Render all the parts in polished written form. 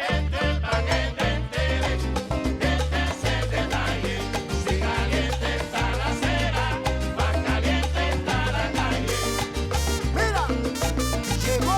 Este es pa' que te enteres, este es el detalle. Si caliente está la acera, más caliente está la calle. Mira, llegó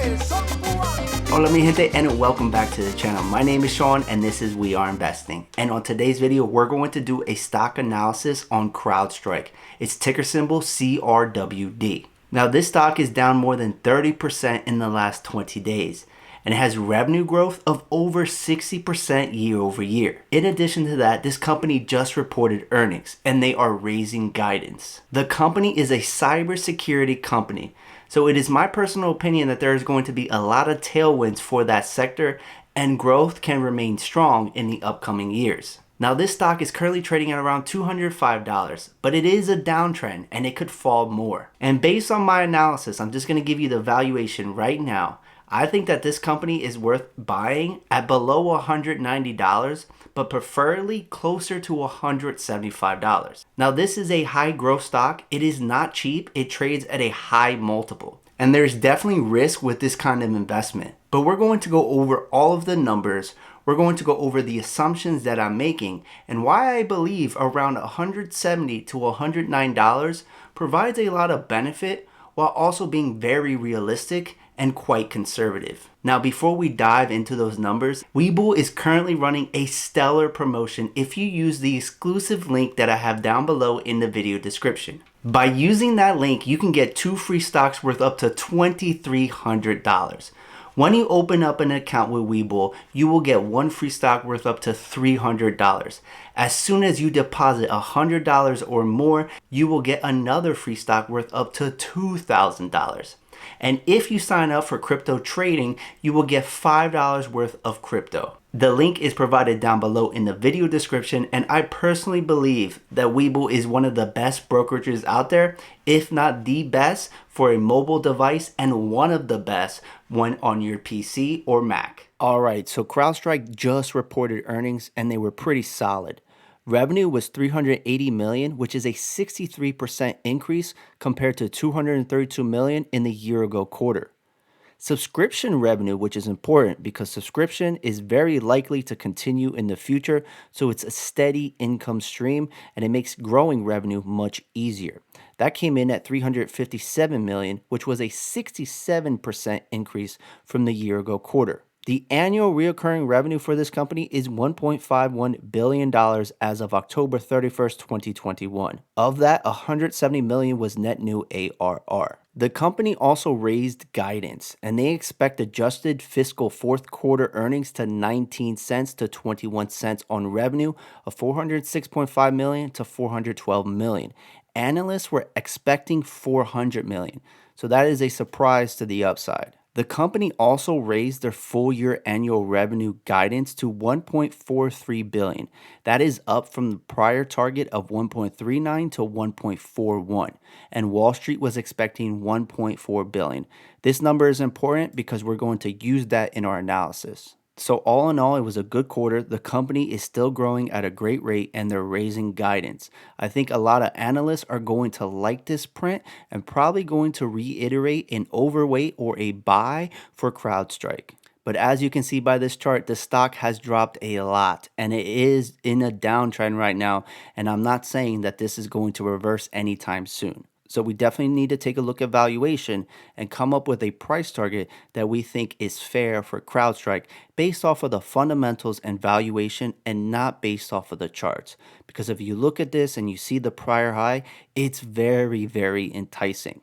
el son cubano. Hola mi gente and welcome back to the channel. My name is Sean and this is We Are Investing. And on today's video, we're going to do a stock analysis on Crowdstrike. Its ticker symbol CRWD. Now this stock is down more than 30% in the last 20 days. And it has revenue growth of over 60% year over year. In addition to that, this company just reported earnings and they are raising guidance. The company is a cybersecurity company. So it is my personal opinion that there is going to be a lot of tailwinds for that sector and growth can remain strong in the upcoming years. Now this stock is currently trading at around $205, but it is a downtrend and it could fall more. And based on my analysis, I'm just going to give you the valuation right now. I think that this company is worth buying at below $190, but preferably closer to $175. Now this is a high growth stock. It is not cheap. It trades at a high multiple. And there's definitely risk with this kind of investment. But we're going to go over all of the numbers. We're going to go over the assumptions that I'm making and why I believe around $170 to $109 provides a lot of benefit while also being very realistic and quite conservative. Now before we dive into those numbers, WEBULL is currently running a stellar promotion if you use the exclusive link that I have down below in the video description. By using that link, you can get 2 free stocks worth up to $2,300. When you open up an account with WEBULL, you will get 1 free stock worth up to $300. As soon as you deposit $100 or more, you will get another free stock worth up to $2,000. And if you sign up for crypto trading, you will get $5 worth of crypto. The link is provided down below in the video description, and I personally believe that WEBULL is one of the best brokerages out there, if not the best for a mobile device and one of the best when on your PC or Mac. Alright, so CrowdStrike just reported earnings and they were pretty solid. Revenue was $380 million, which is a 63% increase compared to $232 million in the year ago quarter. Subscription revenue, which is important because subscription is very likely to continue in the future, so it's a steady income stream and it makes growing revenue much easier. That came in at $357 million, which was a 67% increase from the year ago quarter. The annual recurring revenue for this company is $1.51 billion as of October 31st, 2021. Of that, $170 million was net new ARR. The company also raised guidance, and they expect adjusted fiscal fourth quarter earnings to 19 cents to 21 cents on revenue of $406.5 million to $412 million. Analysts were expecting $400 million, so that is a surprise to the upside. The company also raised their full year annual revenue guidance to $1.43 billion. That is up from the prior target of $1.39 to $1.41, and Wall Street was expecting $1.4 billion. This number is important because we're going to use that in our analysis. So all in all, it was a good quarter. The company is still growing at a great rate and they're raising guidance. I think a lot of analysts are going to like this print and probably going to reiterate an overweight or a buy for CrowdStrike. But as you can see by this chart, the stock has dropped a lot and it is in a downtrend right now. And I'm not saying that this is going to reverse anytime soon. So we definitely need to take a look at valuation and come up with a price target that we think is fair for CrowdStrike based off of the fundamentals and valuation and not based off of the charts. Because if you look at this and you see the prior high, it's very, very enticing.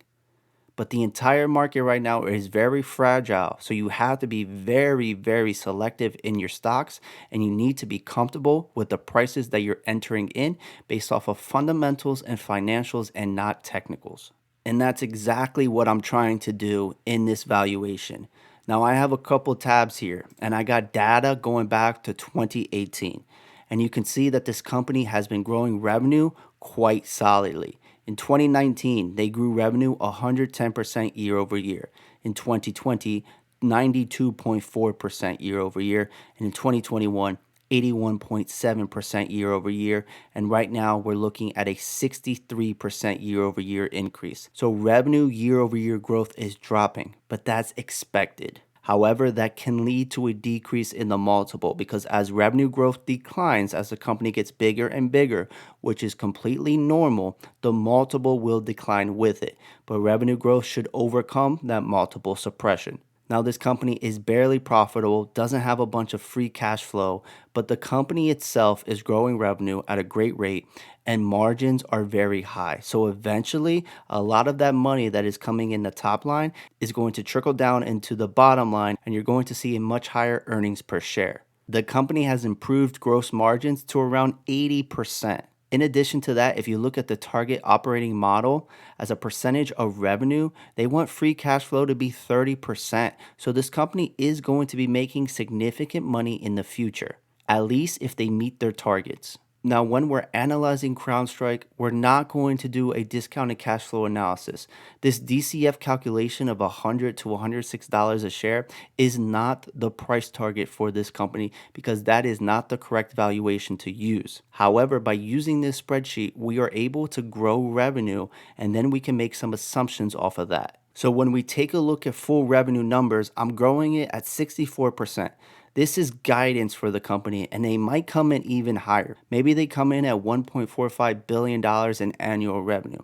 But the entire market right now is very fragile. So you have to be very, very selective in your stocks and you need to be comfortable with the prices that you're entering in based off of fundamentals and financials and not technicals. And that's exactly what I'm trying to do in this valuation. Now I have a couple tabs here and I got data going back to 2018. And you can see that this company has been growing revenue quite solidly. In 2019, they grew revenue 110% year over year. In 2020, 92.4% year over year. And in 2021, 81.7% year over year. And right now we're looking at a 63% year over year increase. So revenue year over year growth is dropping, but that's expected. However, that can lead to a decrease in the multiple because as revenue growth declines, as the company gets bigger and bigger, which is completely normal, the multiple will decline with it. But revenue growth should overcome that multiple suppression. Now, this company is barely profitable, doesn't have a bunch of free cash flow, but the company itself is growing revenue at a great rate and margins are very high. So eventually, a lot of that money that is coming in the top line is going to trickle down into the bottom line, and you're going to see a much higher earnings per share. The company has improved gross margins to around 80%. In addition to that, if you look at the target operating model as a percentage of revenue, they want free cash flow to be 30%. So this company is going to be making significant money in the future, at least if they meet their targets. Now, when we're analyzing Crowdstrike, we're not going to do a discounted cash flow analysis. This DCF calculation of $100 to $106 a share is not the price target for this company because that is not the correct valuation to use. However, by using this spreadsheet, we are able to grow revenue and then we can make some assumptions off of that. So when we take a look at full revenue numbers, I'm growing it at 64%. This is guidance for the company and they might come in even higher. Maybe they come in at $1.45 billion in annual revenue.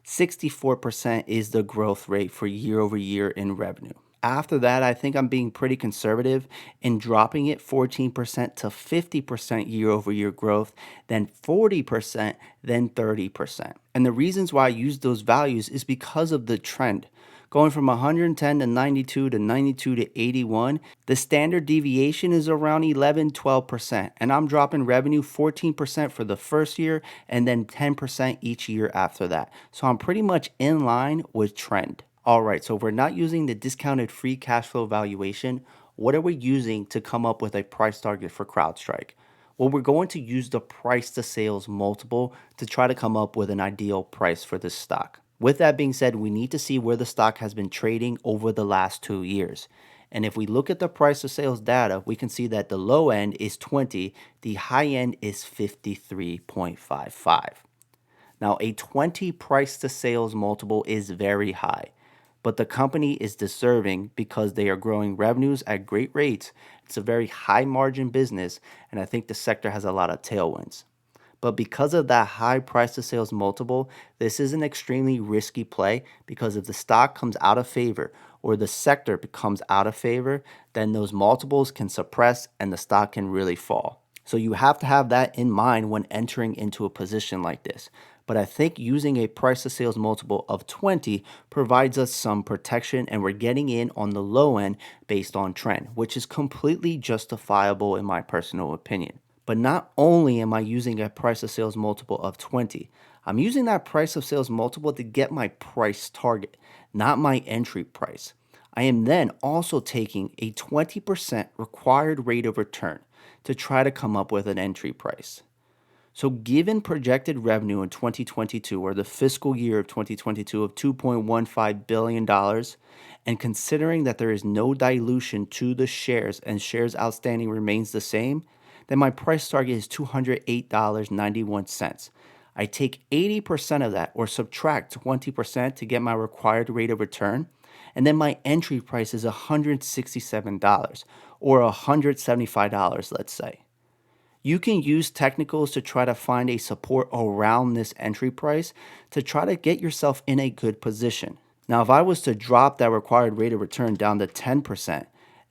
64% is the growth rate for year over year in revenue. After that, I think I'm being pretty conservative in dropping it 14% to 50% year over year growth, then 40%, then 30%. And the reasons why I use those values is because of the trend. Going from 110 to 92 to 92 to 81, the standard deviation is around 11-12%. And I'm dropping revenue 14% for the first year and then 10% each year after that. So I'm pretty much in line with trend. All right, so if we're not using the discounted free cash flow valuation, what are we using to come up with a price target for Crowdstrike? Well, we're going to use the price to sales multiple to try to come up with an ideal price for this stock. With that being said, we need to see where the stock has been trading over the last 2 years. And if we look at the price to sales data, we can see that the low end is 20, the high end is 53.55. Now, a 20 price to sales multiple is very high, but the company is deserving because they are growing revenues at great rates. It's a very high margin business, and I think the sector has a lot of tailwinds. But because of that high price to sales multiple, this is an extremely risky play because if the stock comes out of favor or the sector becomes out of favor, then those multiples can suppress and the stock can really fall. So you have to have that in mind when entering into a position like this. But I think using a price to sales multiple of 20 provides us some protection and we're getting in on the low end based on trend, which is completely justifiable in my personal opinion. But not only am I using a price to sales multiple of 20, I'm using that price of sales multiple to get my price target, not my entry price. I am then also taking a 20% required rate of return to try to come up with an entry price. So given projected revenue in 2022 or the fiscal year of 2022 of $2.15 billion, and considering that there is no dilution to the shares and shares outstanding remains the same, then my price target is $208.91. I take 80% of that or subtract 20% to get my required rate of return, and then my entry price is $167 or $175, let's say. You can use technicals to try to find a support around this entry price to try to get yourself in a good position. Now, if I was to drop that required rate of return down to 10%,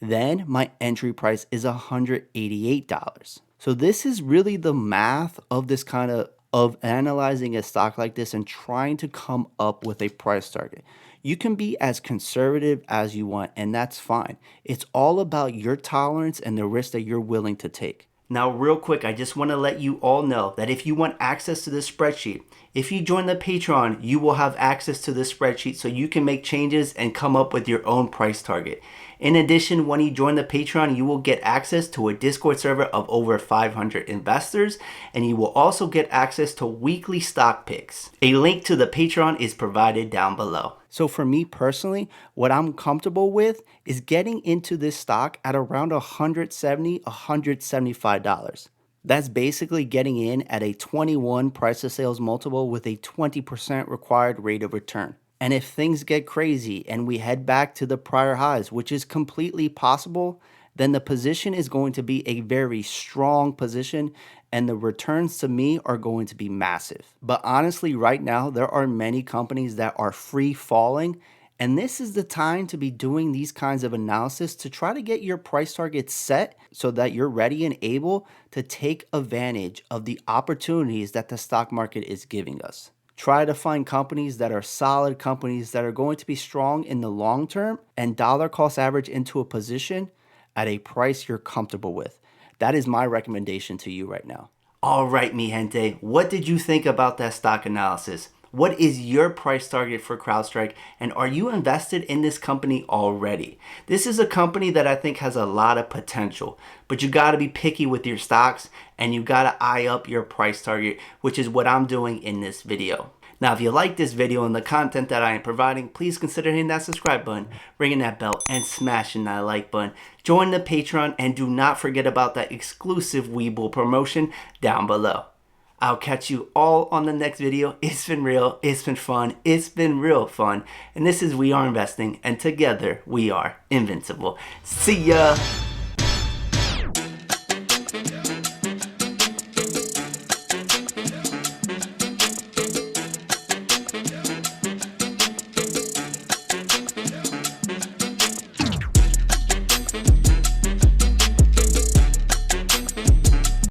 then my entry price is $188. So this is really the math of this kind of analyzing a stock like this and trying to come up with a price target. You can be as conservative as you want, and that's fine. It's all about your tolerance and the risk that you're willing to take. Now, real quick, I just want to let you all know that if you want access to this spreadsheet, if you join the Patreon, you will have access to this spreadsheet so you can make changes and come up with your own price target. In addition, when you join the Patreon, you will get access to a Discord server of over 500 investors, and you will also get access to weekly stock picks. A link to the Patreon is provided down below. So for me personally, what I'm comfortable with is getting into this stock at around $170, $175. That's basically getting in at a 21 price to sales multiple with a 20% required rate of return. And if things get crazy and we head back to the prior highs, which is completely possible, then the position is going to be a very strong position and the returns to me are going to be massive. But honestly, right now, there are many companies that are free falling. And this is the time to be doing these kinds of analysis to try to get your price targets set so that you're ready and able to take advantage of the opportunities that the stock market is giving us. Try to find companies that are solid companies that are going to be strong in the long term and dollar cost average into a position at a price you're comfortable with. That is my recommendation to you right now. All right, mi gente, what did you think about that stock analysis? What is your price target for Crowdstrike, and are you invested in this company already? This is a company that I think has a lot of potential, but you gotta be picky with your stocks and you gotta eye up your price target, which is what I'm doing in this video. Now, if you like this video and the content that I am providing, please consider hitting that subscribe button, ringing that bell, and smashing that like button. Join the Patreon, and do not forget about that exclusive WEBULL promotion down below. I'll catch you all on the next video. It's been real, it's been fun, it's been real fun. And this is We Are Investing, and together we are invincible. See ya!